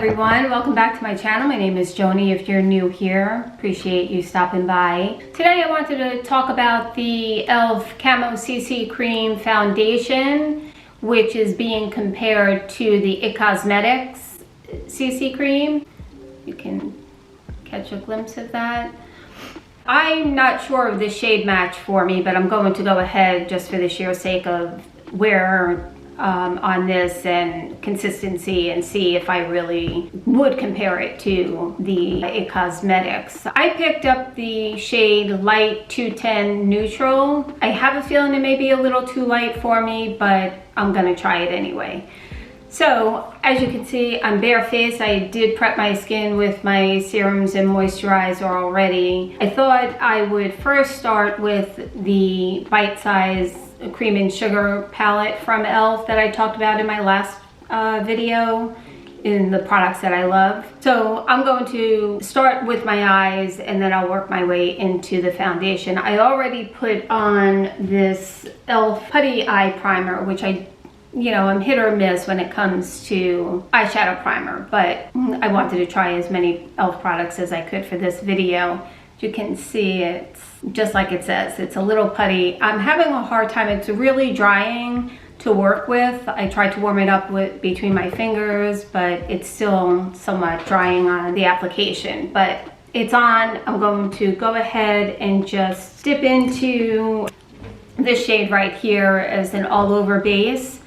everyone, welcome back to my channel. My name is Joni. If you're new here, appreciate you stopping by. Today I wanted to talk about the ELF Camo CC Cream Foundation, which is being compared to the Cosmetics CC Cream. You can catch a glimpse of that. I'm not sure of the shade match for me, but I'm going to go ahead just for the sheer sake of wear on this and consistency and see if I really would compare it to the Cosmetics. I picked up the shade Light 210 Neutral. I have a feeling it may be a little too light for me, but I'm gonna try it anyway. So as you can see, I'm barefaced. I did prep my skin with my serums and moisturizer already. I thought I would first start with the Bite Size Cream and Sugar palette from ELF that I talked about in my last video in the products that I love. So I'm going to start with my eyes and then I'll work my way into the foundation. I already put on this ELF Putty Eye Primer, which I'm hit or miss when it comes to eyeshadow primer, but I wanted to try as many ELF products as I could for this video. As you can see, it's just like it says, it's a little putty. I'm having a hard time, it's really drying to work with. I tried to warm it up between my fingers, but it's still somewhat drying on the application, but it's on. I'm going to go ahead and just dip into this shade right here as an all over base.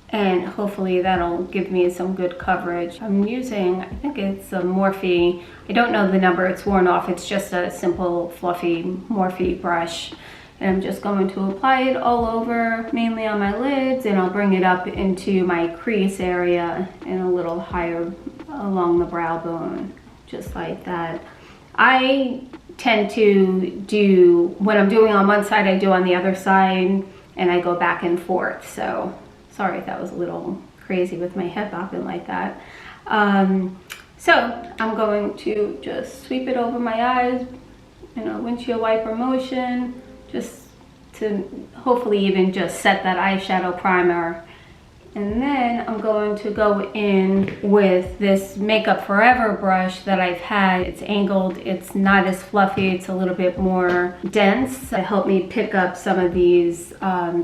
And hopefully that'll give me some good coverage. I'm using, I think it's a Morphe. I don't know the number, it's worn off. It's just a simple fluffy Morphe brush. And I'm just going to apply it all over, mainly on my lids, and I'll bring it up into my crease area and a little higher along the brow bone, just like that. I tend to do, when I'm doing on one side, I do on the other side, and I go back and forth. So sorry if that was a little crazy with my head bobbing like that. So I'm going to just sweep it over my eyes in a windshield wiper motion, just to hopefully even just set that eyeshadow primer. And then I'm going to go in with this Makeup Forever brush that I've had. It's angled, it's not as fluffy, it's a little bit more dense to help me pick up some of these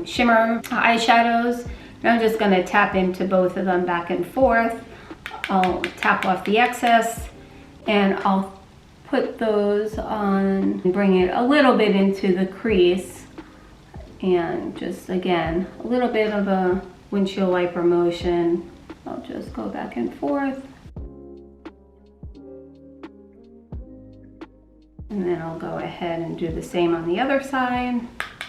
shimmer eyeshadows. I'm just going to tap into both of them back and forth. I'll tap off the excess and I'll put those on and bring it a little bit into the crease. And just again, a little bit of a windshield wiper motion. I'll just go back and forth. And then I'll go ahead and do the same on the other side.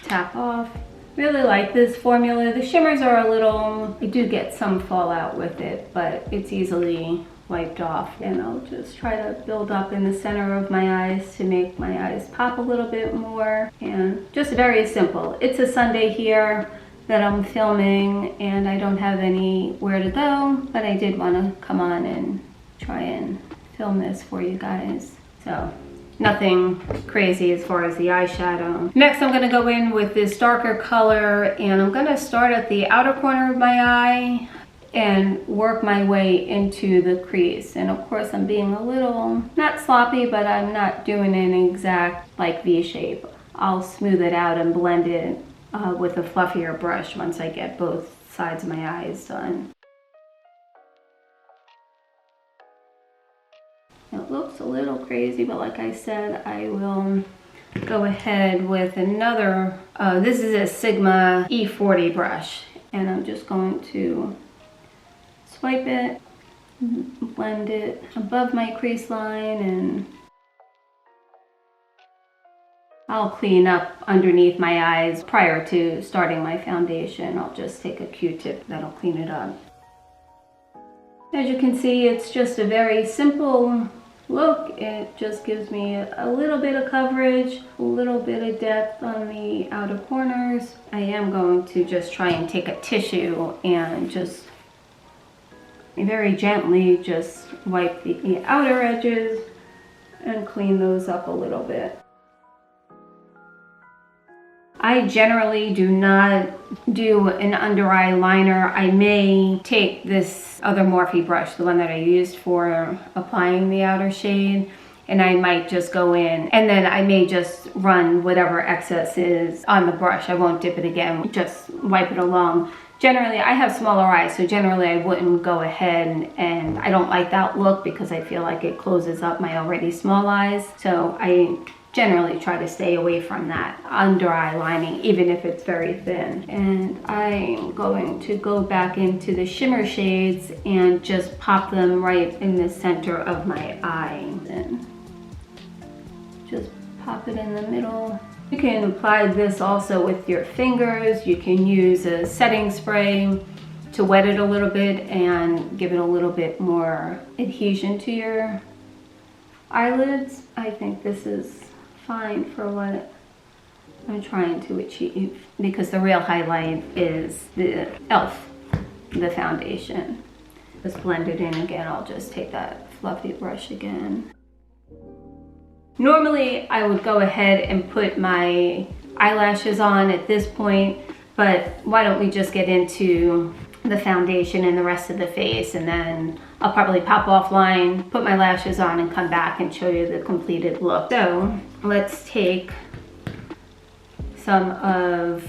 Tap off. Really like this formula. The shimmers are a little, I do get some fallout with it, but it's easily wiped off. And I'll just try to build up in the center of my eyes to make my eyes pop a little bit more. And just very simple. It's a Sunday here that I'm filming and I don't have anywhere to go, but I did want to come on and try and film this for you guys. So nothing crazy as far as the eyeshadow. Next, I'm gonna go in with this darker color and I'm gonna start at the outer corner of my eye and work my way into the crease. And of course, I'm being a little, not sloppy, but I'm not doing an exact like V shape. I'll smooth it out and blend it with a fluffier brush once I get both sides of my eyes done. It looks a little crazy, but like I said, I will go ahead with another, this is a Sigma E40 brush, and I'm just going to swipe it, blend it above my crease line, and I'll clean up underneath my eyes prior to starting my foundation. I'll just take a Q-tip that'll clean it up. As you can see, it's just a very simple look. It just gives me a little bit of coverage, a little bit of depth on the outer corners. I am going to just try and take a tissue and just very gently just wipe the outer edges and clean those up a little bit. I generally do not do an under eye liner. I may take this other Morphe brush, the one that I used for applying the outer shade, and I might just go in and then I may just run whatever excess is on the brush. I won't dip it again, just wipe it along. Generally, I have smaller eyes, so generally I wouldn't go ahead and I don't like that look because I feel like it closes up my already small eyes. So I generally try to stay away from that under eye lining, even if it's very thin. And I'm going to go back into the shimmer shades and just pop them right in the center of my eye. And just pop it in the middle. You can apply this also with your fingers. You can use a setting spray to wet it a little bit and give it a little bit more adhesion to your eyelids. I think this is fine for what I'm trying to achieve, because the real highlight is the ELF, the foundation. Just blend it in again. I'll just take that fluffy brush again. Normally I would go ahead and put my eyelashes on at this point, but why don't we just get into the foundation and the rest of the face, and then I'll probably pop offline, put my lashes on, and come back and show you the completed look. So let's take some of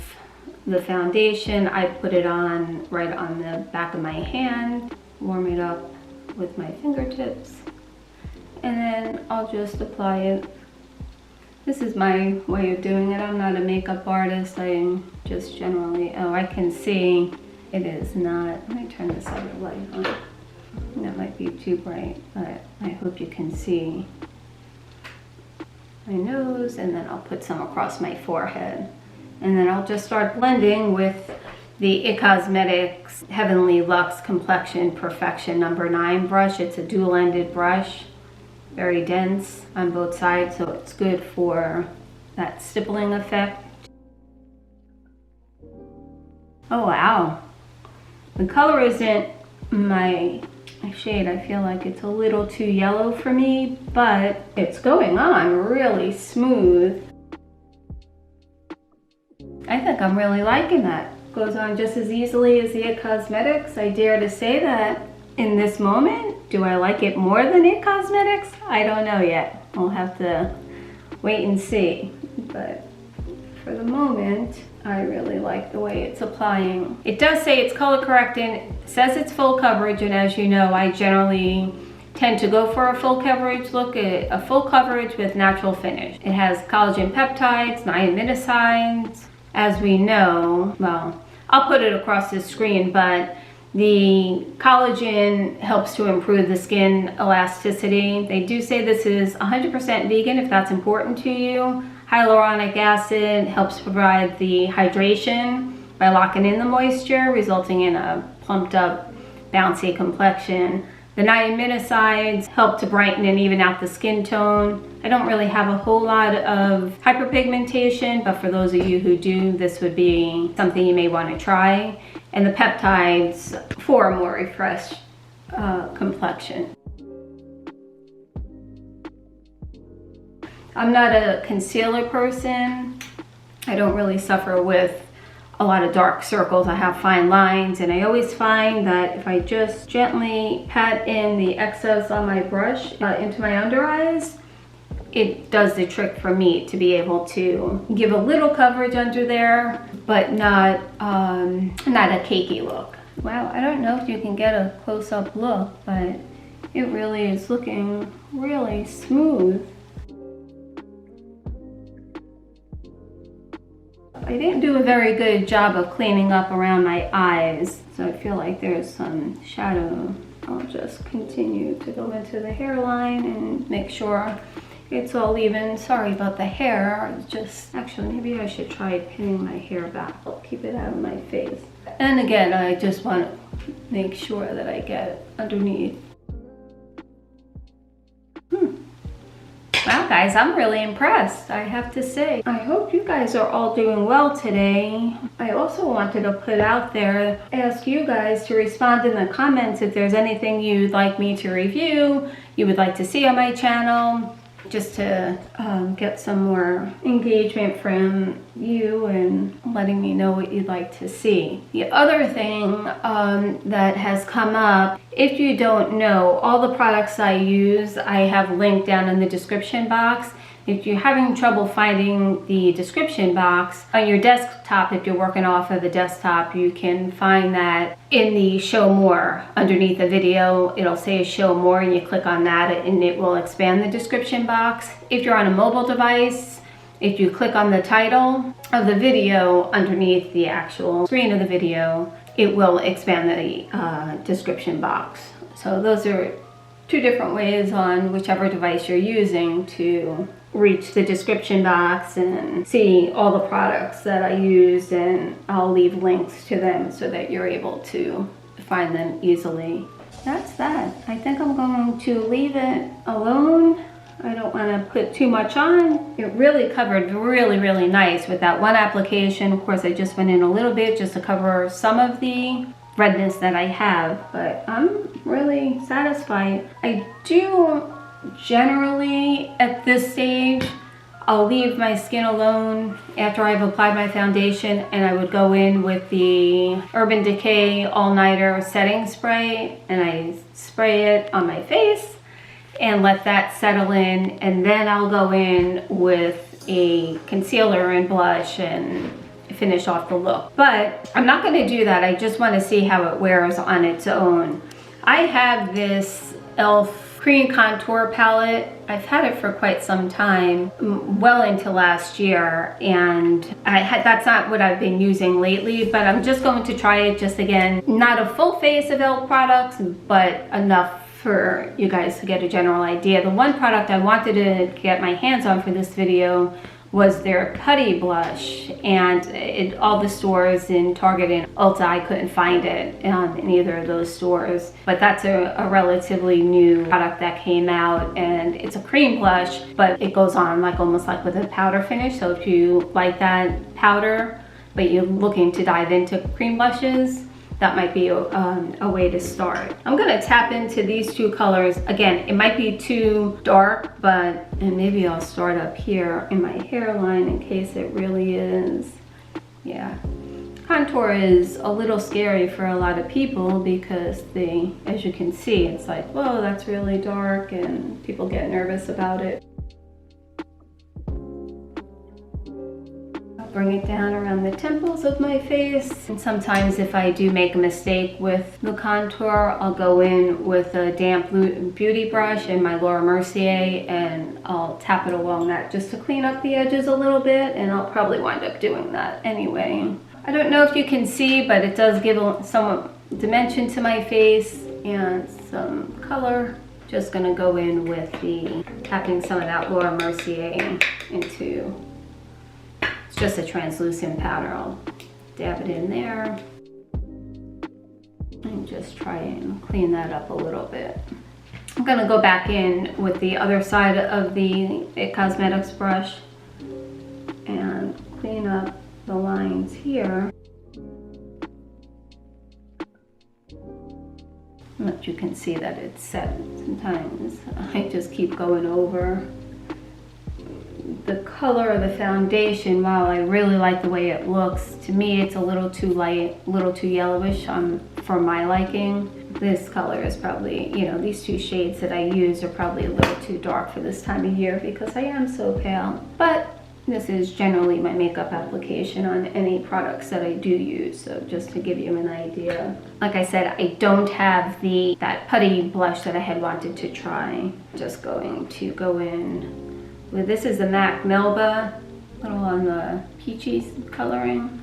the foundation. I put it on right on the back of my hand, warm it up with my fingertips, and then I'll just apply it. This is my way of doing it. I'm not a makeup artist. I'm just generally, oh, I can see it is not. Let me turn this other light on. That might be too bright, but I hope you can see my nose, and then I'll put some across my forehead. And then I'll just start blending with the IT Cosmetics Heavenly Luxe Complexion Perfection No. 9 brush. It's a dual-ended brush, very dense on both sides, so it's good for that stippling effect. Oh wow, the color isn't my shade. I feel like it's a little too yellow for me, but it's going on really smooth. I think I'm really liking that. Goes on just as easily as the IT Cosmetics. I dare to say that in this moment. Do I like it more than IT Cosmetics? I don't know yet. We'll have to wait and see. But for the moment, I really like the way it's applying. It does say it's color correcting. It says it's full coverage, and as you know, I generally tend to go for a full coverage look, a full coverage with natural finish. It has collagen peptides, niacinamides. As we know, well, I'll put it across the screen, but the collagen helps to improve the skin elasticity. They do say this is 100% vegan if that's important to you. Hyaluronic acid helps provide the hydration by locking in the moisture, resulting in a plumped up, bouncy complexion. The niacinamides help to brighten and even out the skin tone. I don't really have a whole lot of hyperpigmentation, but for those of you who do, this would be something you may want to try. And the peptides for a more refreshed complexion. I'm not a concealer person. I don't really suffer with a lot of dark circles. I have fine lines, and I always find that if I just gently pat in the excess on my brush into my under eyes, it does the trick for me to be able to give a little coverage under there, but not a cakey look. Wow, I don't know if you can get a close-up look, but it really is looking really smooth. I didn't do a very good job of cleaning up around my eyes, so I feel like there's some shadow. I'll just continue to go into the hairline and make sure it's all even. Sorry about the hair. Actually, maybe I should try pinning my hair back. I'll keep it out of my face. And again, I just want to make sure that I get it underneath. Wow, guys, I'm really impressed, I have to say. I hope you guys are all doing well today. I also wanted to put out there, ask you guys to respond in the comments if there's anything you'd like me to review, you would like to see on my channel. just to get some more engagement from you and letting me know what you'd like to see. The other thing that has come up, if you don't know, all the products I use, I have linked down in the description box. If you're having trouble finding the description box on your desktop, if you're working off of the desktop, you can find that in the show more. Underneath the video, it'll say show more, and you click on that and it will expand the description box. If you're on a mobile device, if you click on the title of the video underneath the actual screen of the video, it will expand the description box. So those are two different ways on whichever device you're using to reach the description box and see all the products that I use, and I'll leave links to them so that you're able to find them easily. That's that. I think I'm going to leave it alone. I don't want to put too much on. It really covered really nice with that one application. Of course, I just went in a little bit just to cover some of the redness that I have, but I'm really satisfied. I do generally at this stage, I'll leave my skin alone after I've applied my foundation, and I would go in with the Urban Decay All-Nighter Setting Spray, and I spray it on my face and let that settle in, and then I'll go in with a concealer and blush and finish off the look. But I'm not going to do that. I just want to see how it wears on its own. I have this ELF Cream Contour Palette. I've had it for quite some time, well into last year, and that's not what I've been using lately, but I'm just going to try it just again. Not a full face of ELF products, but enough for you guys to get a general idea. The one product I wanted to get my hands on for this video was their Putty blush, and all the stores in Target and Ulta, I couldn't find it in either of those stores. But that's a relatively new product that came out, and it's a cream blush, but it goes on like almost like with a powder finish. So if you like that powder, but you're looking to dive into cream blushes, that might be a way to start. I'm gonna tap into these two colors. Again, it might be too dark, and maybe I'll start up here in my hairline in case it really is. Yeah, contour is a little scary for a lot of people because as you can see, it's like, whoa, that's really dark, and people get nervous about it. Bring it down around the temples of my face. And sometimes if I do make a mistake with the contour, I'll go in with a damp beauty brush and my Mercier, and I'll tap it along that just to clean up the edges a little bit, and I'll probably wind up doing that anyway. I don't know if you can see, but it does give some dimension to my face and some color. Just gonna go in with tapping some of that Mercier into just a translucent powder. I'll dab it in there and just try and clean that up a little bit. I'm gonna go back in with the other side of the Cosmetics brush and clean up the lines here. But you can see that it's set. Sometimes I just keep going over. The color of the foundation, while I really like the way it looks, to me it's a little too light, a little too yellowish for my liking. This color is probably, these two shades that I use are probably a little too dark for this time of year because I am so pale. But this is generally my makeup application on any products that I do use, so just to give you an idea. Like I said, I don't have that Putty blush that I had wanted to try. Just going to go in. This is the MAC Melba, a little on the peachy coloring.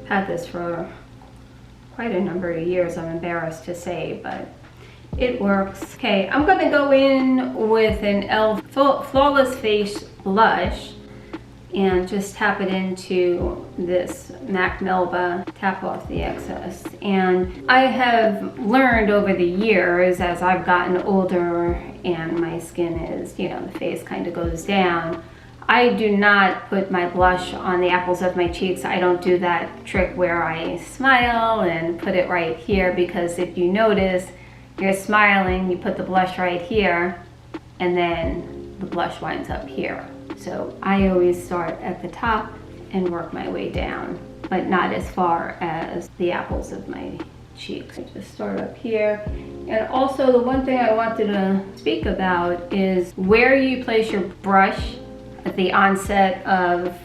Had this for quite a number of years, I'm embarrassed to say, but it works. Okay, I'm gonna go in with an ELF Flawless Face Blush and just tap it into this MAC Melba, tap off the excess. And I have learned over the years as I've gotten older and my skin is, the face kind of goes down, I do not put my blush on the apples of my cheeks. I don't do that trick where I smile and put it right here, because if you notice, you're smiling, you put the blush right here, and then the blush winds up here. So I always start at the top and work my way down, but not as far as the apples of my cheeks. I just start up here. And also the one thing I wanted to speak about is where you place your brush at the onset of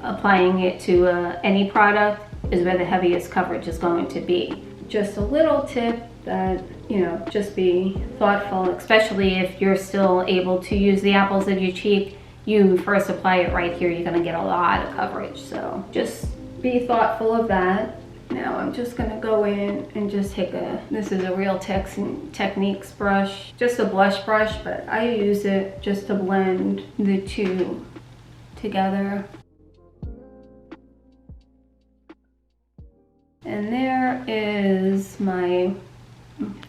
applying it to any product is where the heaviest coverage is going to be. Just a little tip that, you know, just be thoughtful, especially if you're still able to use the apples of your cheek. You first apply it right here, you're gonna get a lot of coverage. So just be thoughtful of that. Now I'm just gonna go in and just take this is a Real Techniques brush, just a blush brush, but I use it just to blend the two together. And there is my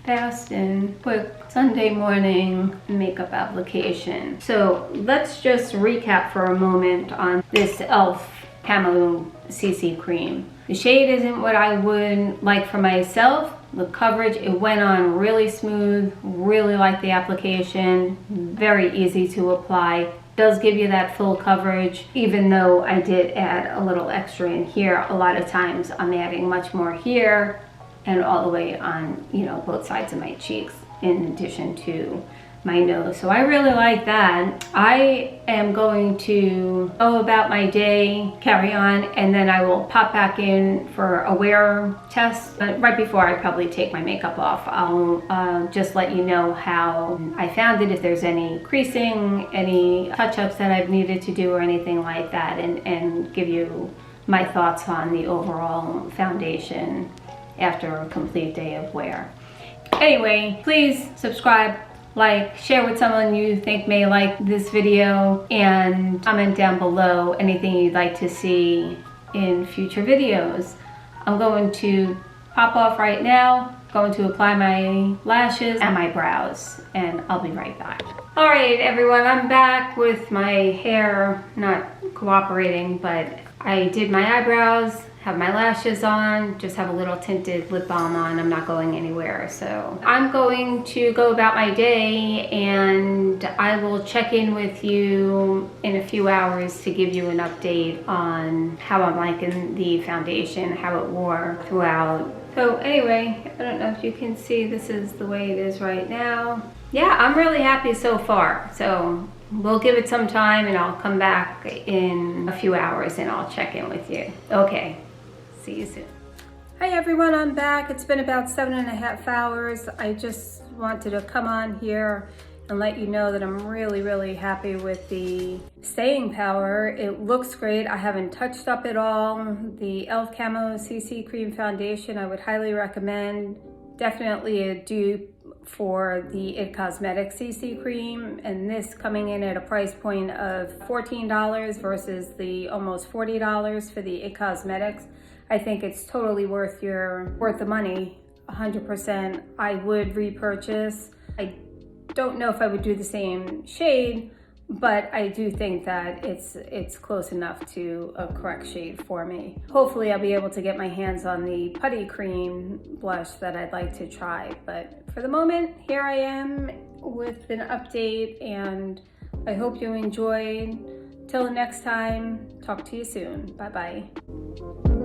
fast and quick Sunday morning makeup application. So let's just recap for a moment on this ELF Camo CC cream. The shade isn't what I would like for myself. The coverage, it went on really smooth, really like the application, very easy to apply. Does give you that full coverage, even though I did add a little extra in here. A lot of times I'm adding much more here and all the way on, you know, both sides of my cheeks in addition to my nose. So I really like that. I am going to go about my day, carry on, and then I will pop back in for a wear test. Right before I probably take my makeup off, I'll just let you know how I found it, if there's any creasing, any touch-ups that I've needed to do or anything like that, and give you my thoughts on the overall foundation after a complete day of wear. Anyway, please subscribe, like, share with someone you think may like this video, and comment down below anything you'd like to see in future videos. I'm going to pop off right now, going to apply my lashes and my brows, and I'll be right back. All right, everyone, I'm back with my hair not cooperating, but I did my eyebrows, have my lashes on, just have a little tinted lip balm on. I'm not going anywhere. So I'm going to go about my day, and I will check in with you in a few hours to give you an update on how I'm liking the foundation, how it wore throughout. So anyway, I don't know if you can see, this is the way it is right now. Yeah, I'm really happy so far. So we'll give it some time and I'll come back in a few hours and I'll check in with you. Okay. See you soon. Hi everyone, I'm back. It's been about 7.5 hours. I just wanted to come on here and let you know that I'm really happy with the staying power. It looks great. I haven't touched up at all. The ELF Camo CC Cream Foundation, I would highly recommend. Definitely a dupe for the IT Cosmetics CC cream, and this coming in at a price point of $14 versus the almost $40 for the IT Cosmetics. I think it's totally worth the money, 100%. I would repurchase. I don't know if I would do the same shade, but I do think that it's close enough to a correct shade for me. Hopefully I'll be able to get my hands on the Putty cream blush that I'd like to try, but for the moment, here I am with an update, and I hope you enjoyed. Till next time, talk to you soon. Bye-bye.